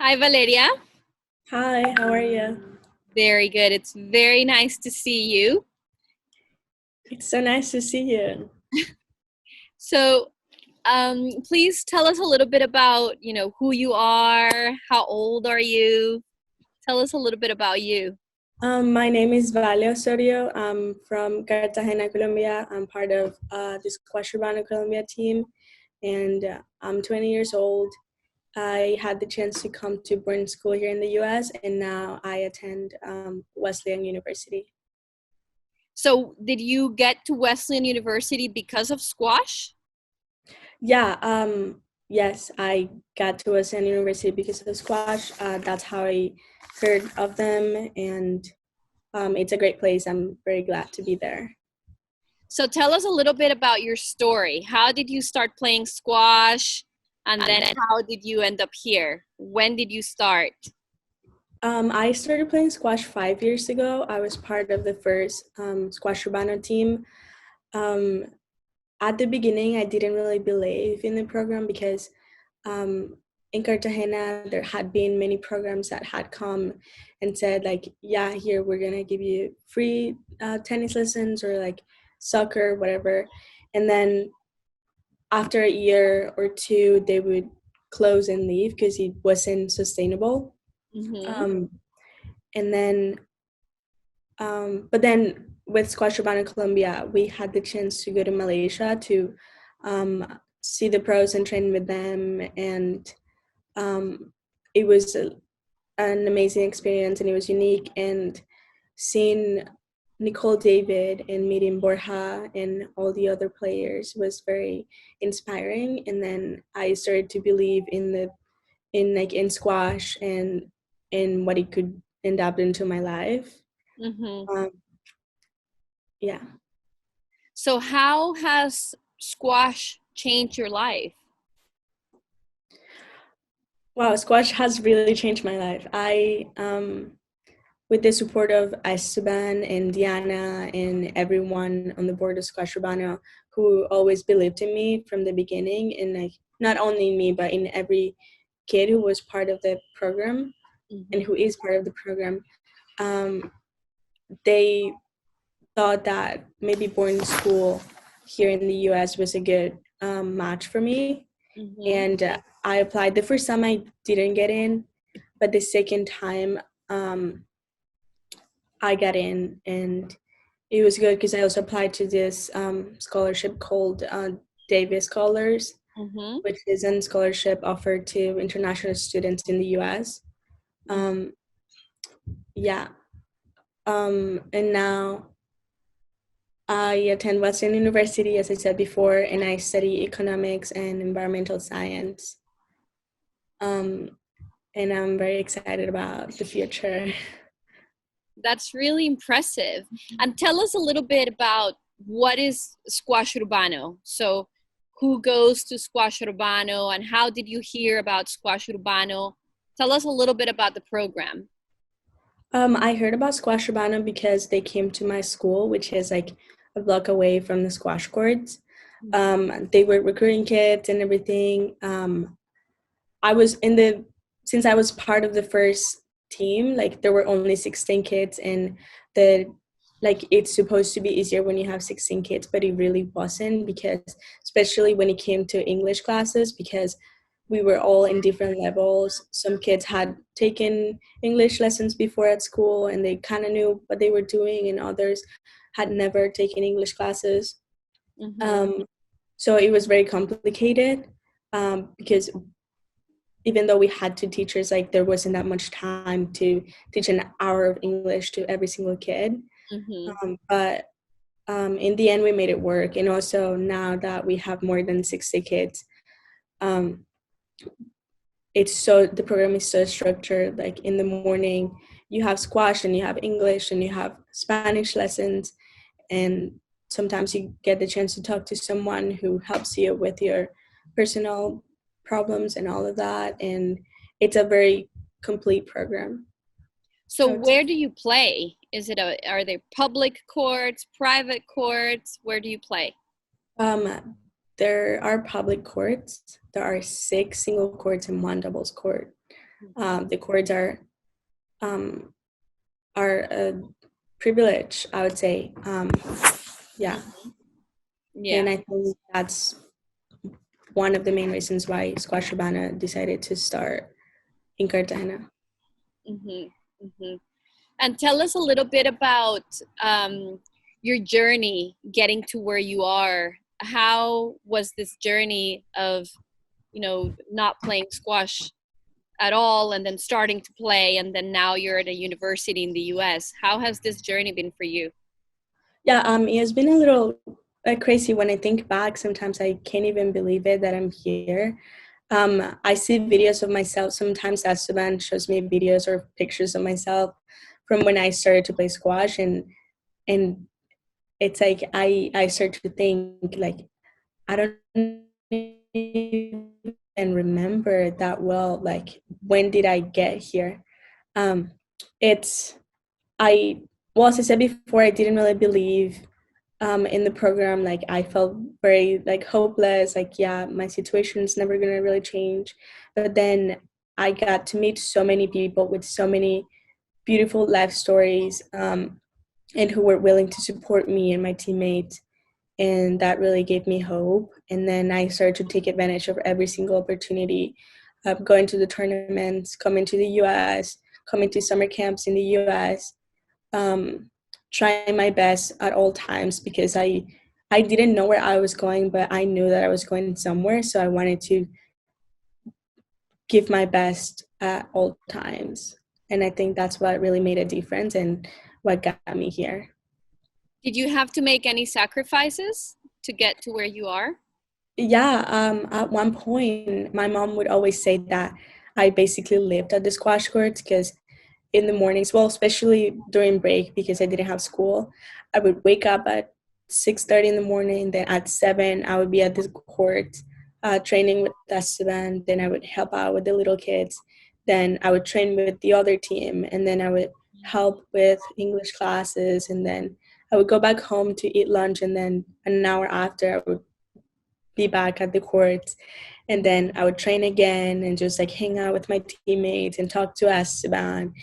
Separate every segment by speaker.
Speaker 1: Hi, Valeria.
Speaker 2: Hi, how are you?
Speaker 1: Very good. It's very nice to see you.
Speaker 2: It's so nice to see you.
Speaker 1: So, please tell us a little bit about, who you are, how old are you? Tell us a little bit about you.
Speaker 2: My name is Valeria Osorio. I'm from Cartagena, Colombia. I'm part of the Squash Urbano Colombia team, and I'm 20 years old. I had the chance to come to boarding school here in the US, and now I attend Wesleyan University.
Speaker 1: So, did you get to Wesleyan University because of squash?
Speaker 2: Yeah, yes, I got to Wesleyan University because of squash. That's how I heard of them, and it's a great place. I'm very glad to be there.
Speaker 1: So, tell us a little bit about your story. How did you start playing squash? And then how did you end up here? When did you start?
Speaker 2: I started playing squash 5 years ago. I was part of the first Squash Urbano team. Um, at the beginning, I didn't really believe in the program because um, in Cartagena, there had been many programs that had come and said, like, yeah, here, we're going to give you free tennis lessons or like soccer, whatever. And then after a year or two, they would close and leave because it wasn't sustainable.
Speaker 1: Mm-hmm.
Speaker 2: Um, and then but then with Squash Urbana Colombia, we had the chance to go to Malaysia to see the pros and train with them, and it was an amazing experience, and it was unique. And seeing Nicole David and meeting Borja and all the other players was very inspiring. And then I started to believe in squash and in what it could end up into my life.
Speaker 1: Mm-hmm.
Speaker 2: Um, yeah.
Speaker 1: So, how has squash changed your life?
Speaker 2: Wow, squash has really changed my life. With the support of Esteban and Diana and everyone on the board of Squash Urbano, who always believed in me from the beginning, and like not only in me, but in every kid who was part of the program and
Speaker 1: Mm-hmm.
Speaker 2: who is part of the program, um, they thought that maybe boarding school here in the US was a good match for me.
Speaker 1: Mm-hmm.
Speaker 2: And I applied. The first time I didn't get in, but the second time um, I got in, and it was good because I also applied to this scholarship called Davis Scholars,
Speaker 1: Mm-hmm.
Speaker 2: which is a scholarship offered to international students in the US. Um, yeah, and now I attend Western University, as I said before, and I study economics and environmental science. Um, and I'm very excited about the future.
Speaker 1: That's really impressive. And tell us a little bit about what is Squash Urbano. So, who goes to Squash Urbano and how did you hear about Squash Urbano? Tell us a little bit about the program.
Speaker 2: I heard about Squash Urbano because they came to my school, which is like a block away from the squash courts. They were recruiting kids and everything. I was in the since I was part of the first team, like there were only 16 kids, and the like it's supposed to be easier when you have 16 kids, but it really wasn't, because especially when it came to English classes, because we were all in different levels. Some kids had taken English lessons before at school and they kind of knew what they were doing, and others had never taken English classes.
Speaker 1: Mm-hmm.
Speaker 2: um, so it was very complicated, because even though we had two teachers, like there wasn't that much time to teach an hour of English to every single kid.
Speaker 1: Mm-hmm.
Speaker 2: But in the end, we made it work. And also now that we have more than 60 kids, um, the program is so structured. Like in the morning, you have squash and you have English and you have Spanish lessons. And sometimes you get the chance to talk to someone who helps you with your personal problems and all of that. And it's a very complete program,
Speaker 1: So,
Speaker 2: I would say.
Speaker 1: where do you play? Are they public courts, private courts? Where do you play?
Speaker 2: There are public courts. There are 6 single courts and 1 doubles court. The chords um, are a privilege, I would say. Yeah,
Speaker 1: Yeah.
Speaker 2: and I think that's one of the main reasons why Squash Urbana decided to start in Cartagena.
Speaker 1: Hmm. Hmm. And tell us a little bit about your journey getting to where you are. How was this journey of, not playing squash at all and then starting to play, and then now you're at a university in the US? How has this journey been for you?
Speaker 2: Yeah, it has been a little crazy when I think back. Sometimes I can't even believe it that I'm here. I see videos of myself. Sometimes Esteban shows me videos or pictures of myself from when I started to play squash, and it's like I start to think like I don't even remember that well. Like when did I get here? Um, it's I well, as I said before, I didn't really believe in the program. Like I felt very like hopeless, like yeah, my situation's never gonna really change. But then I got to meet so many people with so many beautiful life stories, and who were willing to support me and my teammates, and that really gave me hope. And then I started to take advantage of every single opportunity, going to the tournaments, coming to the US, coming to summer camps in the US, um, trying my best at all times, because I didn't know where I was going, but I knew that I was going somewhere. So I wanted to give my best at all times. And I think that's what really made a difference and what got me here.
Speaker 1: Did you have to make any sacrifices to get to where you are?
Speaker 2: Yeah, at one point, my mom would always say that I basically lived at the squash courts, because in the mornings, well, especially during break because I didn't have school, I would wake up at 6:30 in the morning. Then at 7, I would be at the court training with Esteban. Then I would help out with the little kids. Then I would train with the other team, and then I would help with English classes. And then I would go back home to eat lunch, and then an hour after, I would be back at the court, and then I would train again and just like hang out with my teammates and talk to Esteban.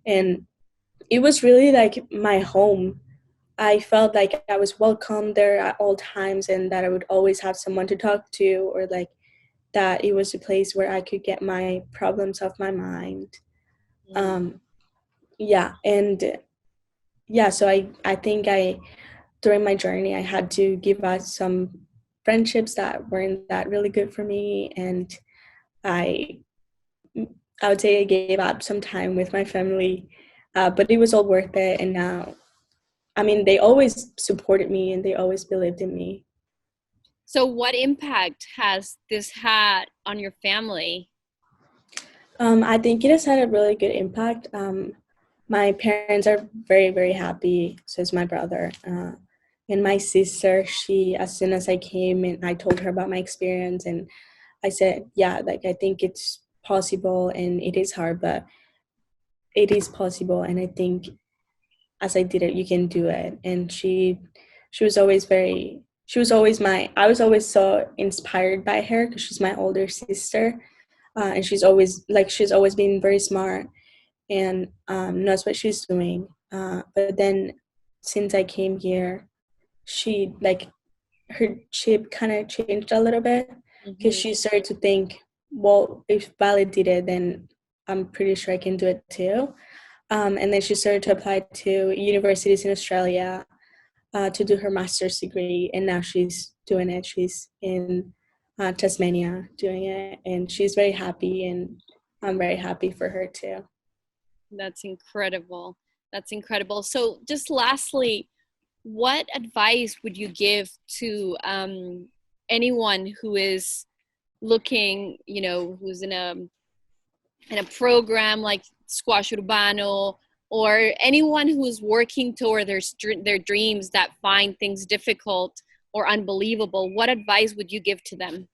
Speaker 2: And it was really like my home. I felt like I was welcome there at all times, and that I would always have someone to talk to, or like that it was a place where I could get my problems off my mind.
Speaker 1: Mm.
Speaker 2: Um, yeah, and yeah, so I think I during my journey I had to give up some friendships that weren't that really good for me, and I I would say I gave up some time with my family, but it was all worth it. And now, I mean, they always supported me and they always believed in me.
Speaker 1: So, what impact has this had on your family?
Speaker 2: I think it has had a really good impact. My parents are very, very happy. So is my brother. And my sister, she, as soon as I came and I told her about my experience, and I said, yeah, like I think it's possible and it is hard, but it is possible. And I think as I did it, you can do it. And she was always very, she was always my, I was always so inspired by her because she's my older sister. And she's always been very smart and knows what she's doing. But then since I came here, she like her chip kind of changed a little bit, because
Speaker 1: Hmm.
Speaker 2: she started to think, well, if Vale did it, then I'm pretty sure I can do it too. And then she started to apply to universities in Australia to do her master's degree, and now she's doing it. She's in Tasmania doing it, and she's very happy, and I'm very happy for her too.
Speaker 1: That's incredible. That's incredible. So, just lastly, what advice would you give to anyone who is looking, who's in a program like Squash Urbano, or anyone who's working toward their dreams that find things difficult or unbelievable? What advice would you give to them?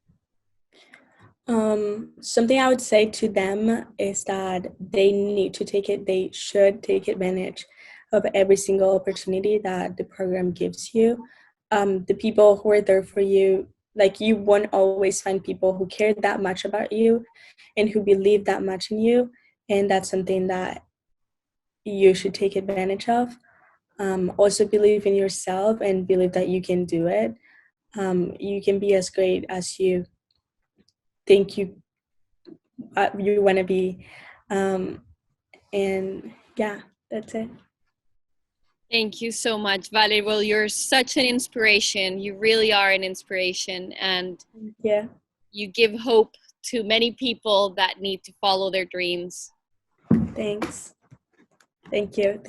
Speaker 2: Something I would say to them is that they should take advantage of every single opportunity that the program gives you. The people who are there for you, like you won't always find people who care that much about you and who believe that much in you. and that's something that you should take advantage of. Also believe in yourself and believe that you can do it. You can be as great as you think you want to be. And yeah, that's it.
Speaker 1: Thank you so much, Valerie. Well, you're such an inspiration. You really are an inspiration, and
Speaker 2: Yeah,
Speaker 1: you give hope to many people that need to follow their dreams.
Speaker 2: thanks. Thank you.